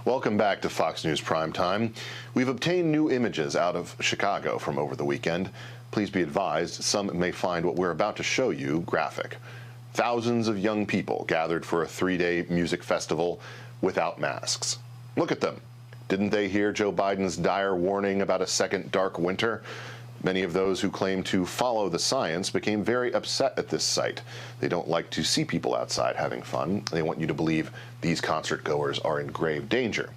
Welcome back to Fox News Primetime. We've obtained new images out of Chicago from over the weekend. Please be advised, some may find what we're about to show you graphic. Thousands of young people gathered for a 3-day music festival without masks. Look at them. Didn't they hear Joe Biden's dire warning about a second dark winter? Many of those who claim to follow the science became very upset at this sight. They don't like to see people outside having fun. They want you to believe these concert goers are in grave danger.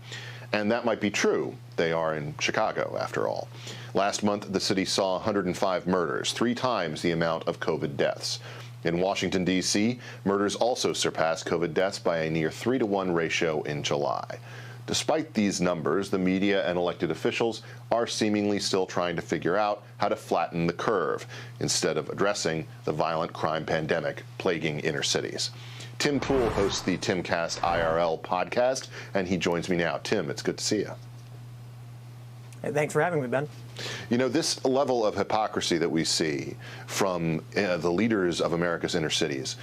And that might be true. They are in Chicago, after all. Last month, the city saw 105 murders, 3 times the amount of COVID deaths. In Washington, D.C., murders also surpassed COVID deaths by a near 3-to-1 ratio in July. Despite these numbers, the media and elected officials are seemingly still trying to figure out how to flatten the curve instead of addressing the violent crime pandemic plaguing inner cities. Tim Pool hosts the Timcast IRL podcast, and he joins me now. Tim, it's good to see you. Hey, thanks for having me, Ben. You know, this level of hypocrisy that we see from the leaders of America's inner cities,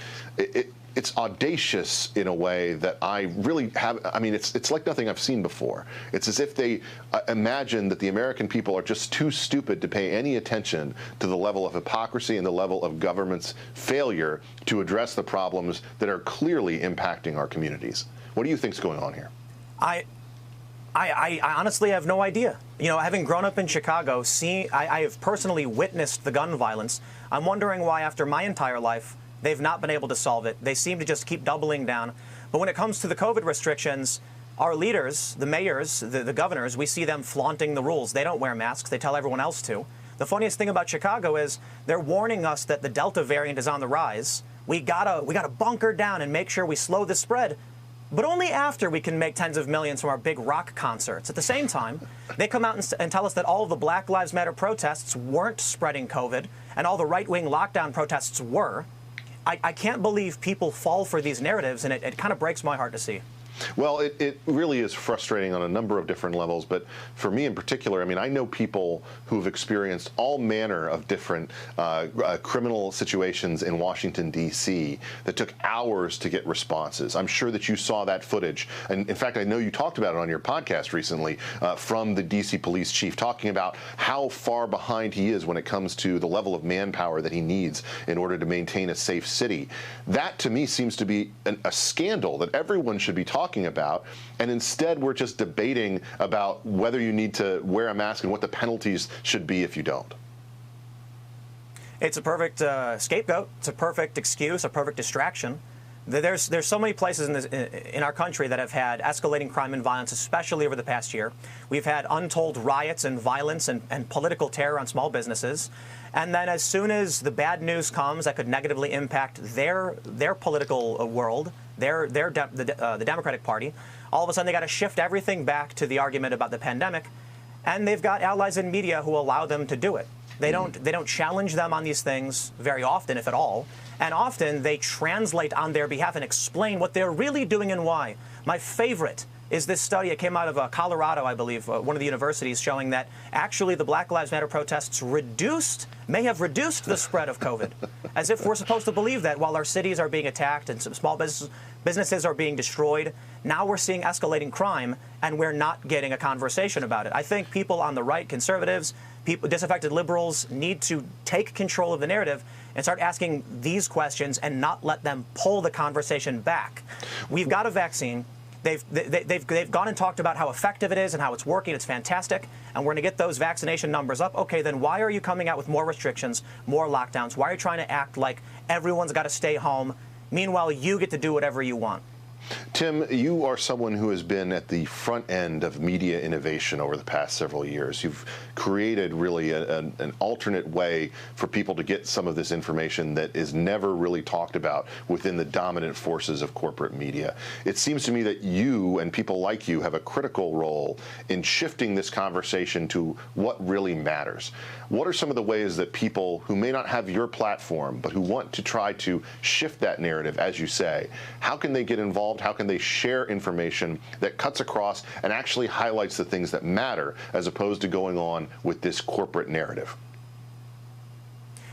it's audacious in a way that I really have. I mean, it's like nothing I've seen before. It's as if they imagine that the American people are just too stupid to pay any attention to the level of hypocrisy and the level of government's failure to address the problems that are clearly impacting our communities. What do you think's going on here? I honestly have no idea. You know, having grown up in Chicago, I have personally witnessed the gun violence. I'm wondering why, after my entire life, they've not been able to solve it. They seem to just keep doubling down. But when it comes to the COVID restrictions, our leaders, the mayors, the governors, we see them flaunting the rules. They don't wear masks. They tell everyone else to. The funniest thing about Chicago is they're warning us that the Delta variant is on the rise. We gotta bunker down and make sure we slow the spread. But only after we can make tens of millions from our big rock concerts. At the same time, they come out and tell us that all of the Black Lives Matter protests weren't spreading COVID, and all the right-wing lockdown protests were. I can't believe people fall for these narratives, and it kind of breaks my heart to see. Well, it really is frustrating on a number of different levels, but for me in particular, I mean, I know people who've experienced all manner of different criminal situations in Washington, D.C. that took hours to get responses. I'm sure that you saw that footage, and in fact, I know you talked about it on your podcast recently from the D.C. police chief, talking about how far behind he is when it comes to the level of manpower that he needs in order to maintain a safe city. That, to me, seems to be a scandal that everyone should be talking about, and instead we're just debating about whether you need to wear a mask and what the penalties should be if you don't. It's a perfect scapegoat. It's a perfect excuse, a perfect distraction. There's so many places in our country that have had escalating crime and violence, especially over the past year. We've had untold riots and violence and political terror on small businesses. And then as soon as the bad news comes that could negatively impact their political world, the Democratic Party, all of a sudden they got to shift everything back to the argument about the pandemic. And they've got allies in media who allow them to do it. They don't challenge them on these things very often, if at all. And often they translate on their behalf and explain what they're really doing and why. My favorite is this study. It came out of Colorado, I believe, one of the universities, showing that actually the Black Lives Matter protests may have reduced the spread of COVID. As if we're supposed to believe that while our cities are being attacked and some small businesses are being destroyed, now we're seeing escalating crime and we're not getting a conversation about it. I think people on the right, conservatives, disaffected liberals, need to take control of the narrative and start asking these questions and not let them pull the conversation back. We've got a vaccine. They've gone and talked about how effective it is and how it's working. It's fantastic. And we're going to get those vaccination numbers up. Okay, then why are you coming out with more restrictions, more lockdowns? Why are you trying to act like everyone's got to stay home? Meanwhile, you get to do whatever you want. Tim, you are someone who has been at the front end of media innovation over the past several years. You've created really an alternate way for people to get some of this information that is never really talked about within the dominant forces of corporate media. It seems to me that you and people like you have a critical role in shifting this conversation to what really matters. What are some of the ways that people who may not have your platform, but who want to try to shift that narrative, as you say, how can they get involved? How can they share information that cuts across and actually highlights the things that matter, as opposed to going on with this corporate narrative?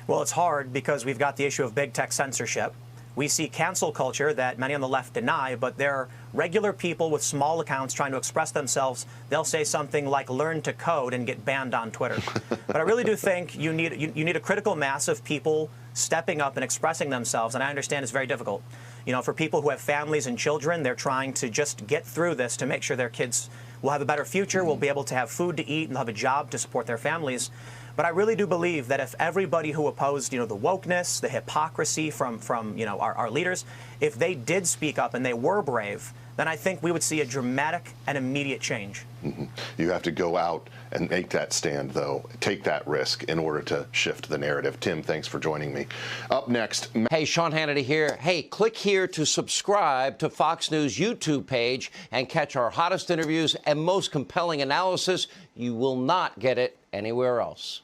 Well, it's hard because we've got the issue of big tech censorship. We see cancel culture that many on the left deny, but they're regular people with small accounts trying to express themselves. They'll say something like learn to code and get banned on Twitter. But I really do think you need a critical mass of people stepping up and expressing themselves, and I understand it's very difficult. You know, for people who have families and children, they're trying to just get through this to make sure their kids will have a better future, will be able to have food to eat, and have a job to support their families. But I really do believe that if everybody who opposed, the wokeness, the hypocrisy from our leaders, if they did speak up and they were brave, then I think we would see a dramatic and immediate change. Mm-hmm. You have to go out and make that stand, though, take that risk in order to shift the narrative. Tim, thanks for joining me. Up next. Hey, Sean Hannity here. Hey, click here to subscribe to Fox News YouTube page and catch our hottest interviews and most compelling analysis. You will not get it anywhere else.